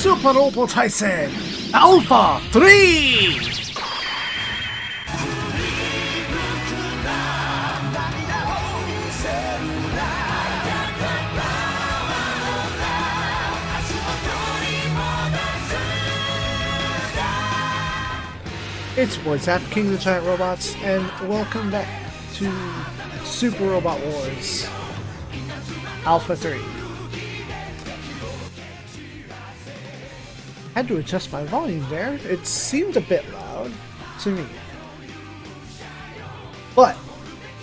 Super Robo Tyson Alpha 3! It's your boy Zap, King of the Giant Robots, and welcome back to Super Robot Wars Alpha 3. Had to adjust my volume there. It seemed a bit loud to me. But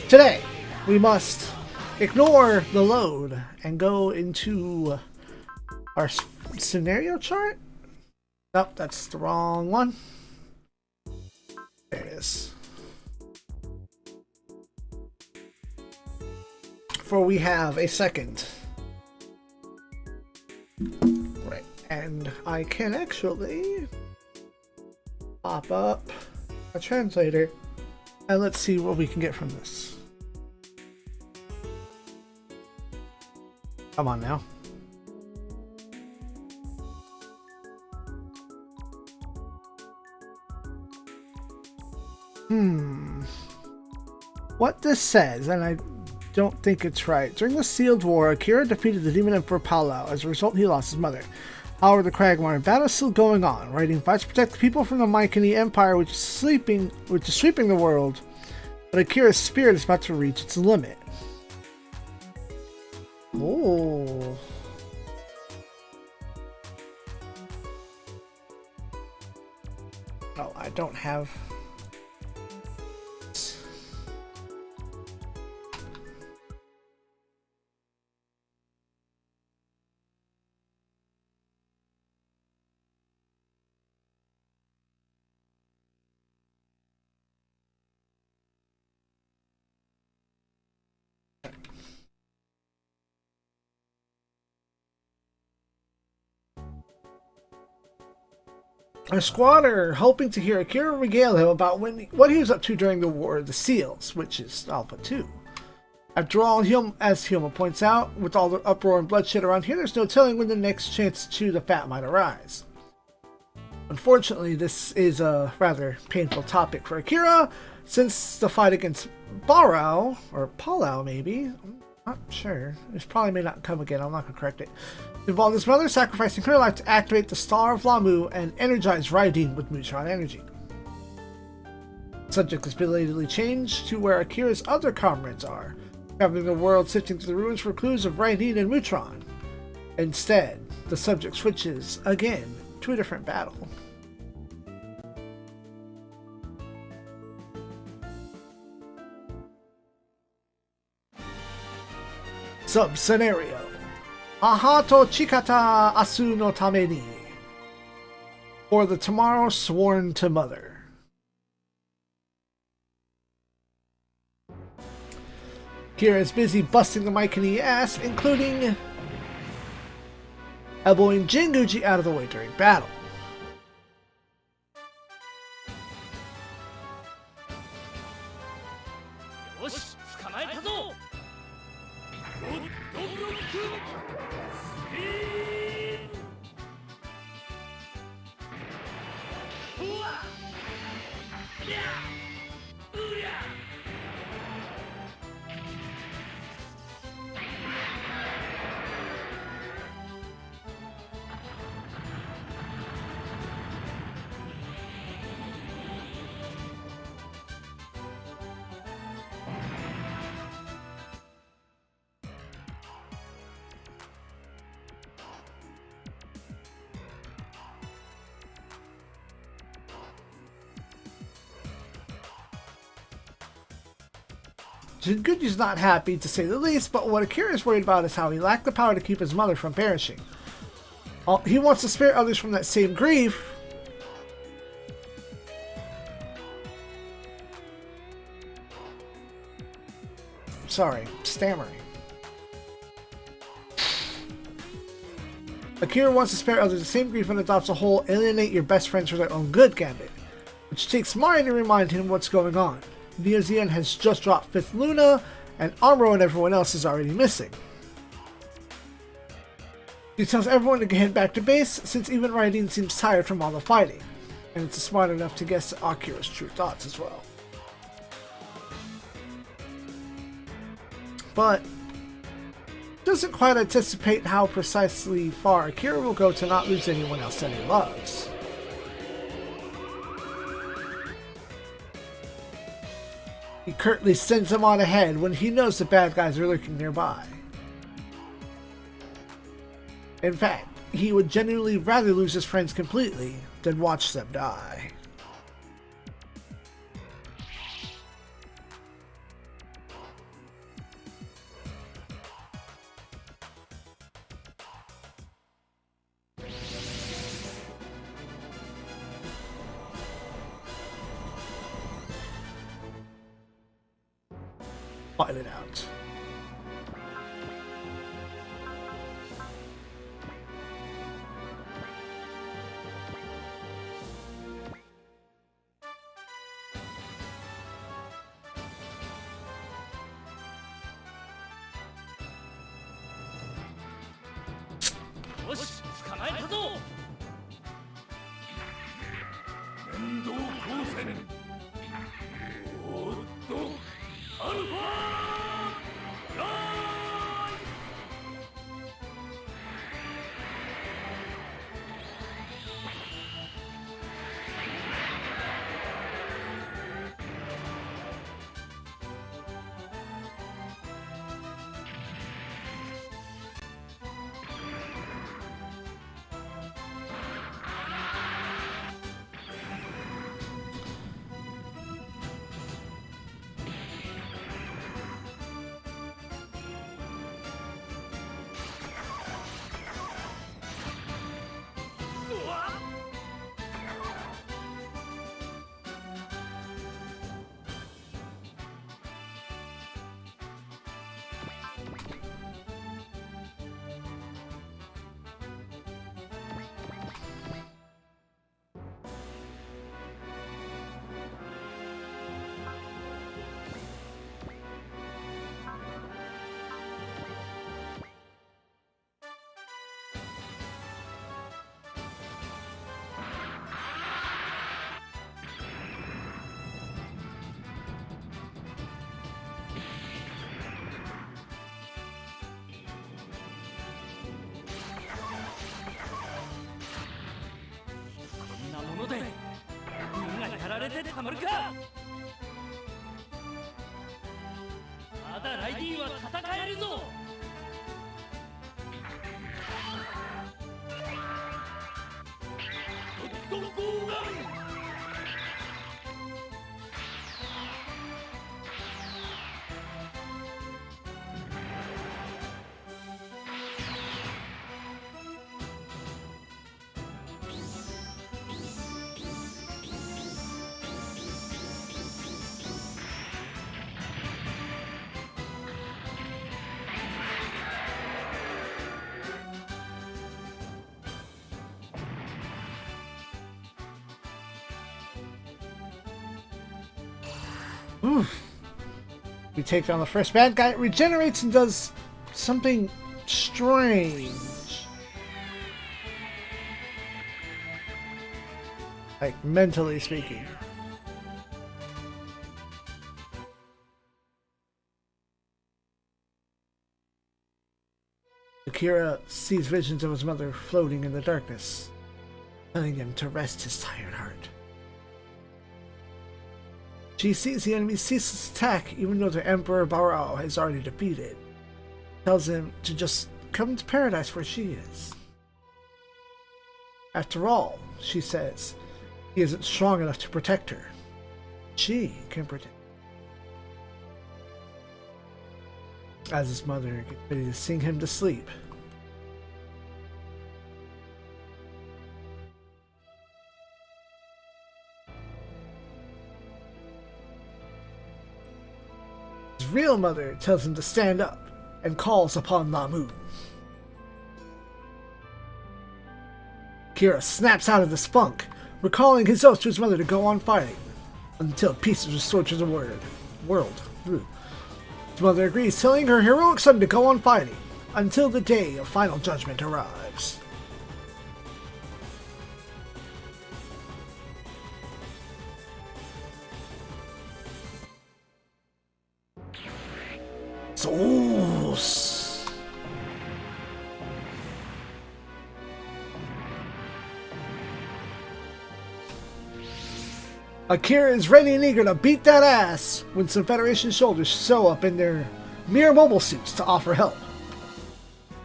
today we must ignore the load and go into our scenario chart. Nope, that's the wrong one. There it is. For we have a second. Right, and I can actually pop up a translator and let's see what we can get from this. Come on now. What this says, and I don't think it's right. During the Sealed War, Akira defeated the Demon Emperor Palau. As a result, he lost his mother. However, the Kragmar battle is still going on. Raiding fights to protect the people from the Mycenae Empire, which is sweeping the world. But Akira's spirit is about to reach its limit. Oh. Oh, I don't have... Our squad are hoping to hear Akira regale him about what he was up to during the War of the Seals, which is Alpha 2. After all, as Hilma points out, with all the uproar and bloodshed around here, there's no telling when the next chance to chew the fat might arise. Unfortunately, this is a rather painful topic for Akira, since the fight against Barao, or Palau maybe, I'm not sure, this probably may not come again, I'm not going to correct it, involved his mother sacrificing her life to activate the Star of Lamu and energize Raideen with Mutron energy. The subject has belatedly changed to where Akira's other comrades are, traveling the world sifting through the ruins for clues of Raideen and Mutron. Instead, the subject switches again to a different battle. Sub-scenario. Aha to chikata asu no tame ni. For the tomorrow sworn to mother. Kira is busy busting the Mycenae ass, including elbowing Jinguji out of the way during battle. Jinguji's not happy, to say the least, but what Akira is worried about is how he lacked the power to keep his mother from perishing. He wants to spare others from that same grief. Sorry, stammering. Akira wants to spare others the same grief and adopts a whole alienate your best friends for their own good gambit, which takes Mari to remind him what's going on. Neo ZEON has just dropped 5th Luna, and Amuro and everyone else is already missing. She tells everyone to head back to base, since even Raiden seems tired from all the fighting, and it's smart enough to guess Akira's true thoughts as well. But doesn't quite anticipate how precisely far Akira will go to not lose anyone else that he loves. He curtly sends him on ahead when he knows the bad guys are lurking nearby. In fact, he would genuinely rather lose his friends completely than watch them die. Fight it out. Oof. We take down the first bad guy, it regenerates and does something strange. Like, mentally speaking. Akira sees visions of his mother floating in the darkness, telling him to rest his tired heart. She sees the enemy ceaseless attack even though the Emperor Barao is already defeated. Tells him to just come to paradise where she is. After all, she says, he isn't strong enough to protect her. She can protect her. As his mother gets ready to sing him to sleep, his real mother tells him to stand up and calls upon Namu. Kira snaps out of this funk, recalling his oath to his mother to go on fighting until peace is restored to the world. His mother agrees, telling her heroic son to go on fighting, until the day of final judgment arrives. Souls. Akira is ready and eager to beat that ass when some Federation soldiers show up in their mere mobile suits to offer help.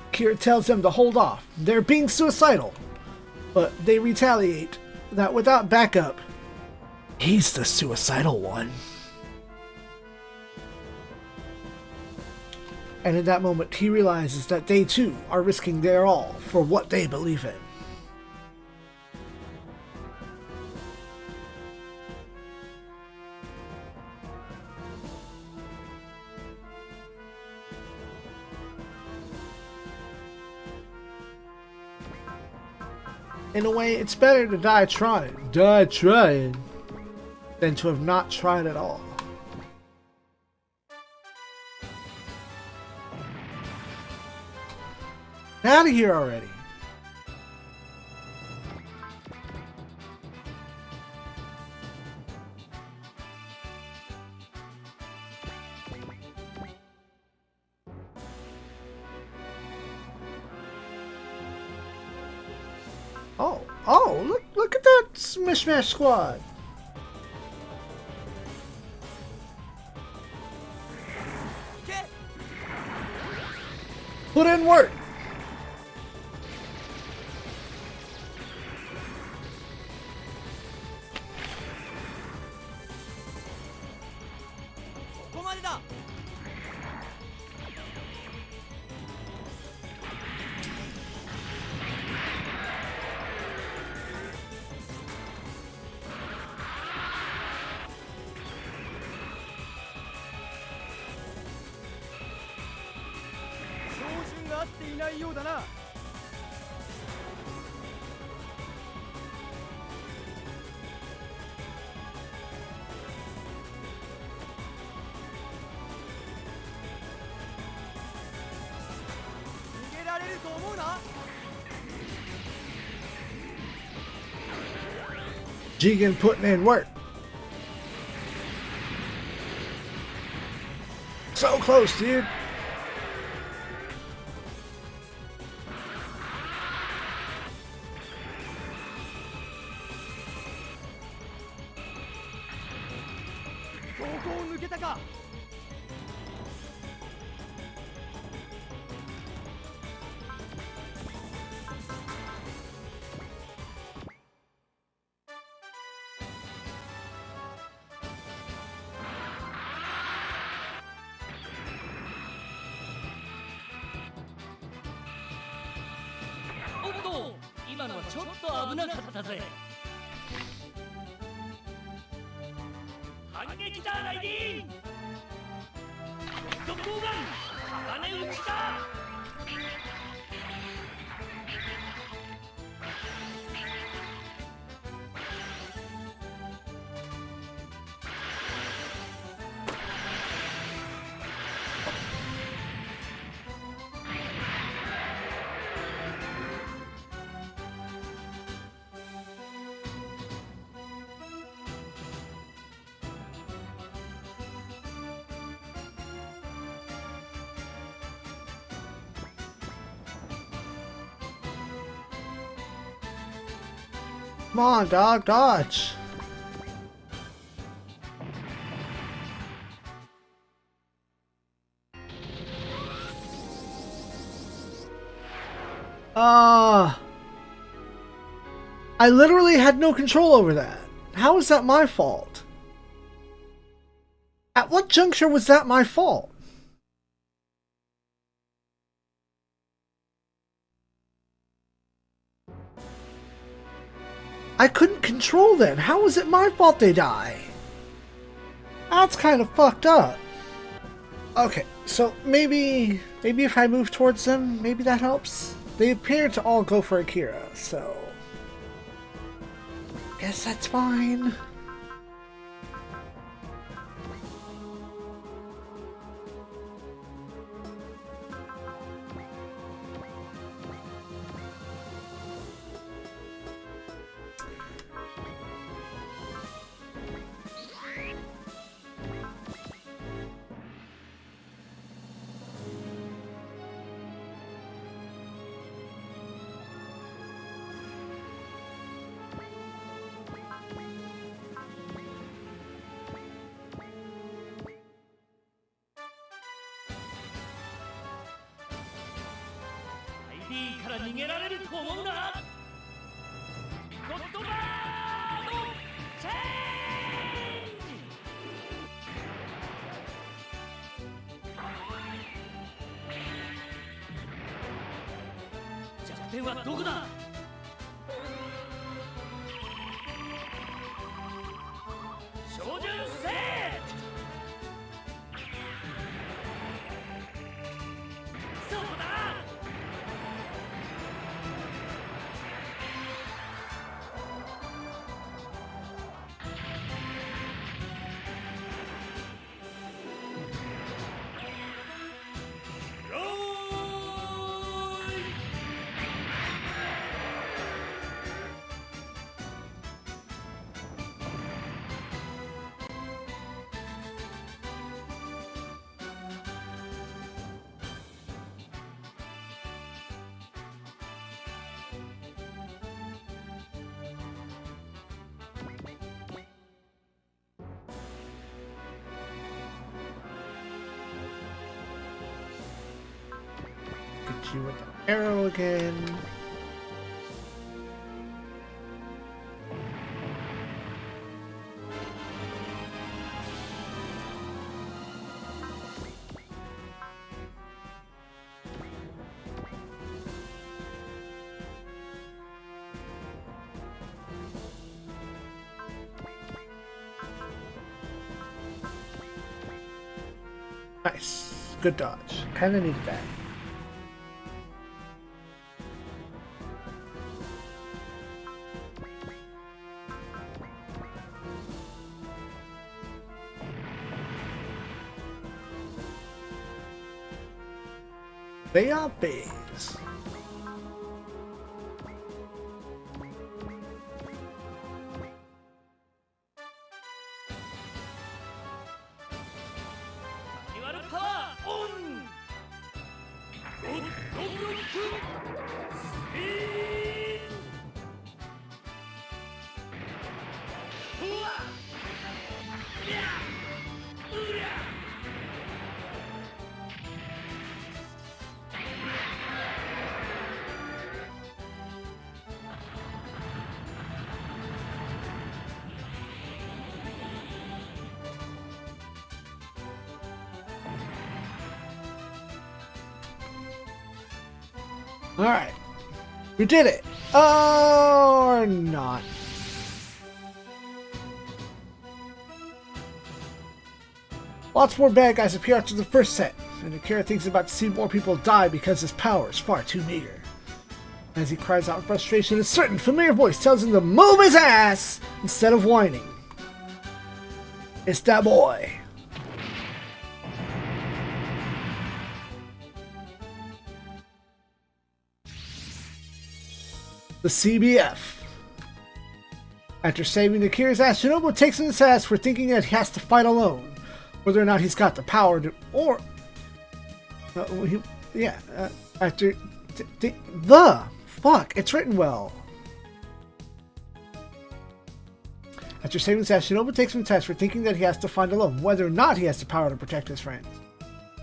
Akira tells them to hold off. They're being suicidal, but they retaliate that without backup, he's the suicidal one. And in that moment, he realizes that they too are risking their all for what they believe in. In a way, it's better to die trying, than to have not tried at all. Out of here already. Oh, look at that mishmash squad. Put in work. Jigen putting in work. So close, dude. Come on, dog, dodge. I literally had no control over that. How is that my fault? At what juncture was that my fault? I couldn't control them. How was it my fault they die? That's kind of fucked up. Okay, so maybe if I move towards them, maybe that helps. They appear to all go for Akira, so guess that's fine. いいから逃げられると思うな。ゴッドバードチェンジ。弱点はどこだ。照準せえ。そこだ。Get you with the arrow again. Nice. Good dodge. Kinda needed that. They are bees. Alright. We did it! Or not. Lots more bad guys appear after the first set, and Akira thinks he's about to see more people die because his power is far too meager. As he cries out in frustration, a certain familiar voice tells him to move his ass instead of whining. It's that boy. The CBF. After saving Akira's ass, Shinobu takes him his ass for thinking that he has to fight alone. Whether or not he's got the power to, or... after... Fuck, it's written well. After saving his ass, Shinobu takes him to task for thinking that he has to fight alone, whether or not he has the power to protect his friends.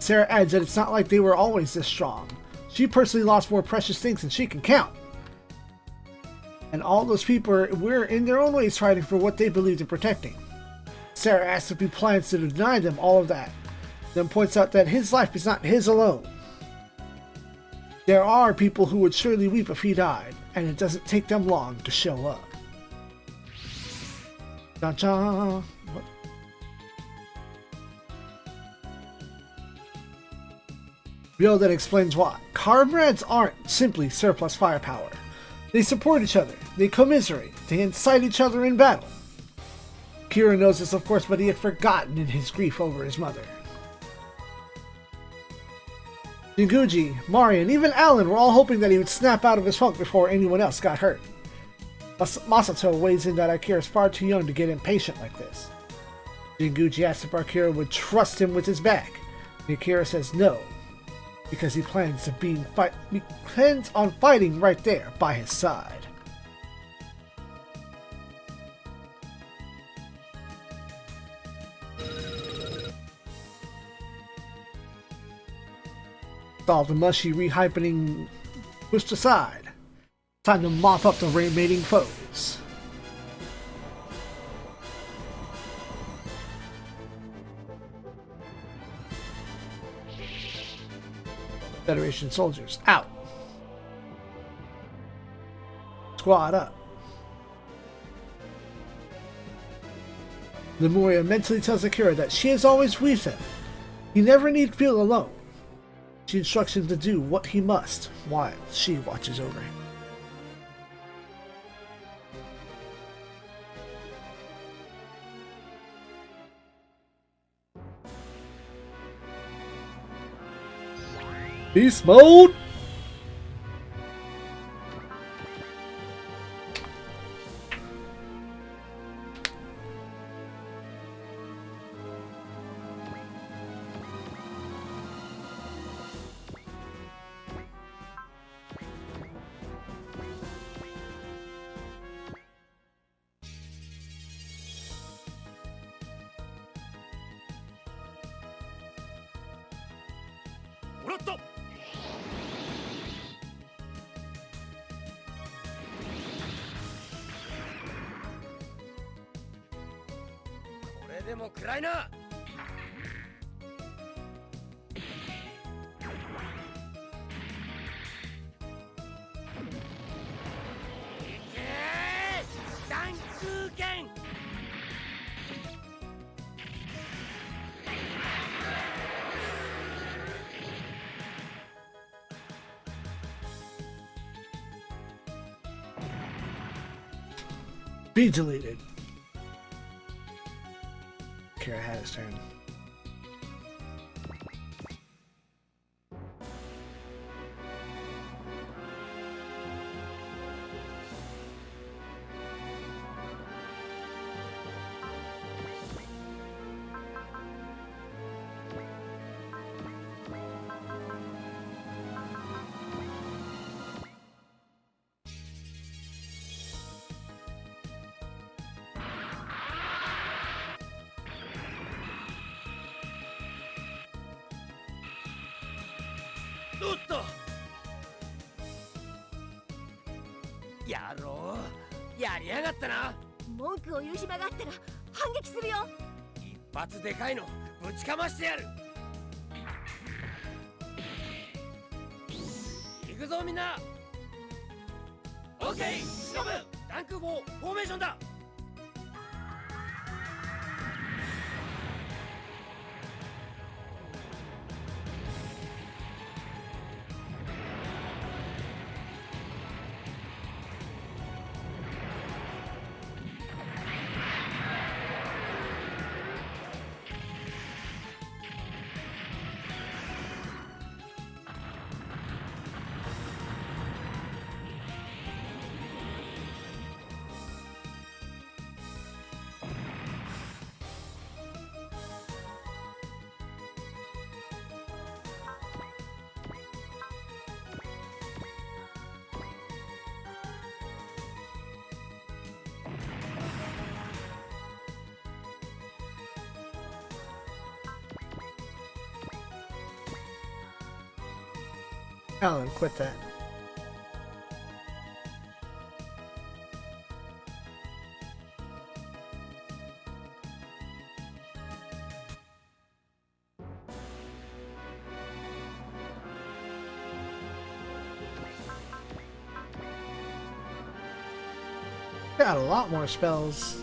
Sarah adds that it's not like they were always this strong. She personally lost more precious things than she can count. And all those people were in their own ways fighting for what they believed in protecting. Sarah asks if he plans to deny them all of that, then points out that his life is not his alone. There are people who would surely weep if he died, and it doesn't take them long to show up. Da-cha! What? Ryo then explains why. Comrades aren't simply surplus firepower. They support each other, they commiserate, they incite each other in battle. Kira knows this, of course, but he had forgotten in his grief over his mother. Jinguji, Mari, and even Alan were all hoping that he would snap out of his funk before anyone else got hurt. Masato weighs in that Akira is far too young to get impatient like this. Jinguji asks if Akira would trust him with his back. Akira says no, because he plans on fighting right there by his side. All the mushy rehypening pushed aside. Time to mop up the remaining foes. Federation soldiers out. Squad up. Lemuria mentally tells Akira that she is always with him. He never need feel alone. She instructs him to do what he must while she watches over him. Beast mode! Orotto! これでも暗いな。いけー！ダンクーゲン！ Be deleted. Kara had his turn. Yaro! やりやがったな。文句を言う暇があったら反撃するよ。一発でかいのぶちかましてやる。行くぞみんな。オッケー、忍ぶ。ダンク号フォーメーションだ。Alan, quit that. Got a lot more spells.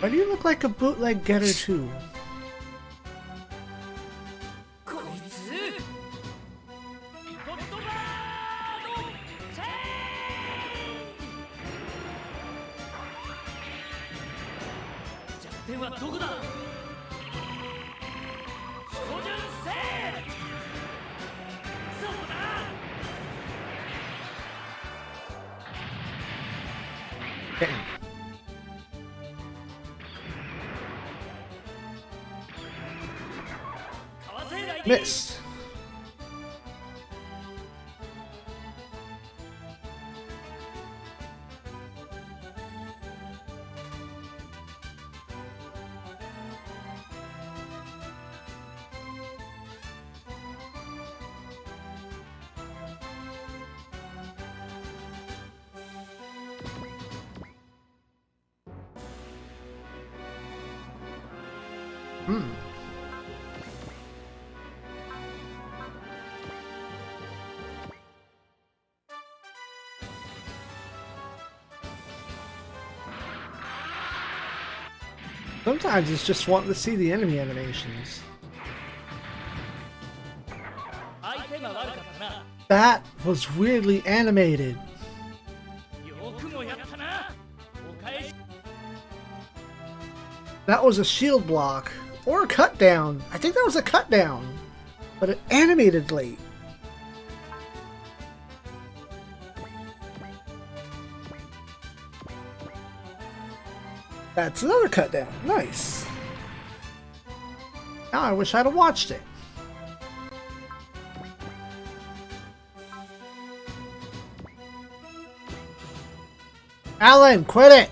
Why do you look like a bootleg getter too? こいつゴッドバードチェンジ弱点はどこだ照準せそうだ Damn. Miss. Sometimes it's just wanting to see the enemy animations. 相手が悪かったな That was weirdly animated. よくもやったなお返し That was a shield block. Or a cut down. I think that was a cut down. But it animated late. That's another cut down. Nice. Now I wish I'd have watched it. Alan, quit it!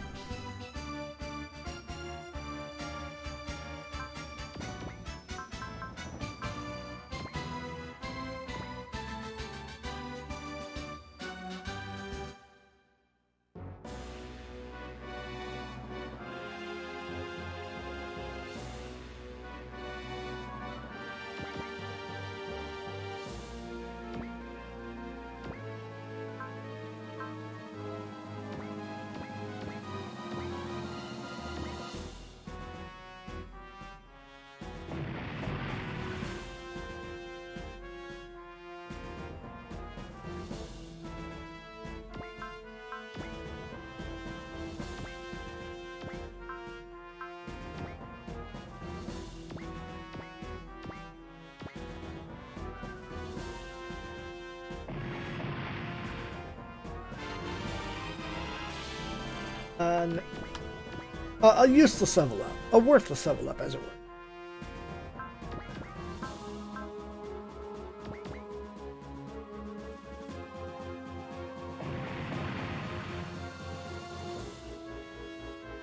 A useless level up. A worthless level up, as it were.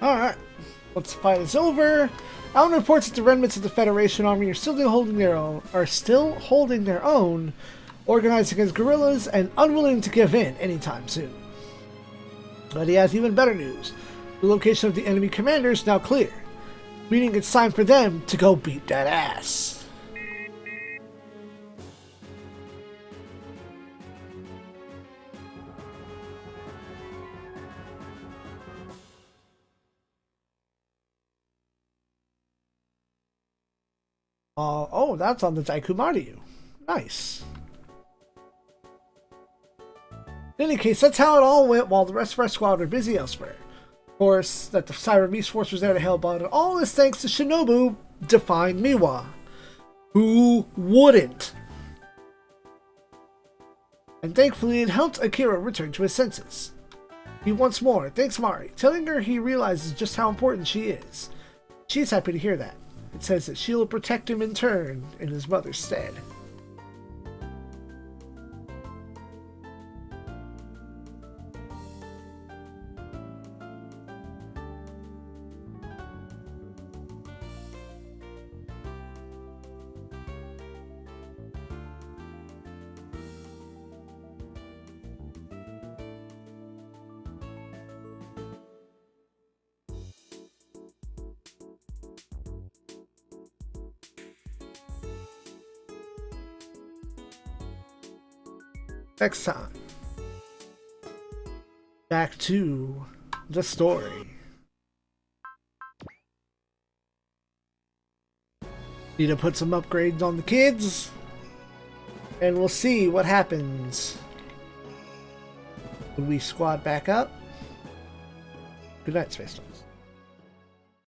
Alright. Once the fight is over, Alan reports that the remnants of the Federation army are still holding their own, organized against guerrillas and unwilling to give in anytime soon. But he has even better news. The location of the enemy commander is now clear, meaning it's time for them to go beat that ass. Oh, that's on the Dancouga. Nice. In any case, that's how it all went while the rest of our squad were busy elsewhere. Of course, that the Cyber Beast Force was there to help out, and all this thanks to Shinobu Defined Miwa. Who wouldn't? And thankfully it helped Akira return to his senses. He once more thanks Mari, telling her he realizes just how important she is. She's happy to hear that. It says that she'll protect him in turn in his mother's stead. Next time. Back to the story. Need to put some upgrades on the kids. And we'll see what happens when we squad back up. Good night, Space Storm.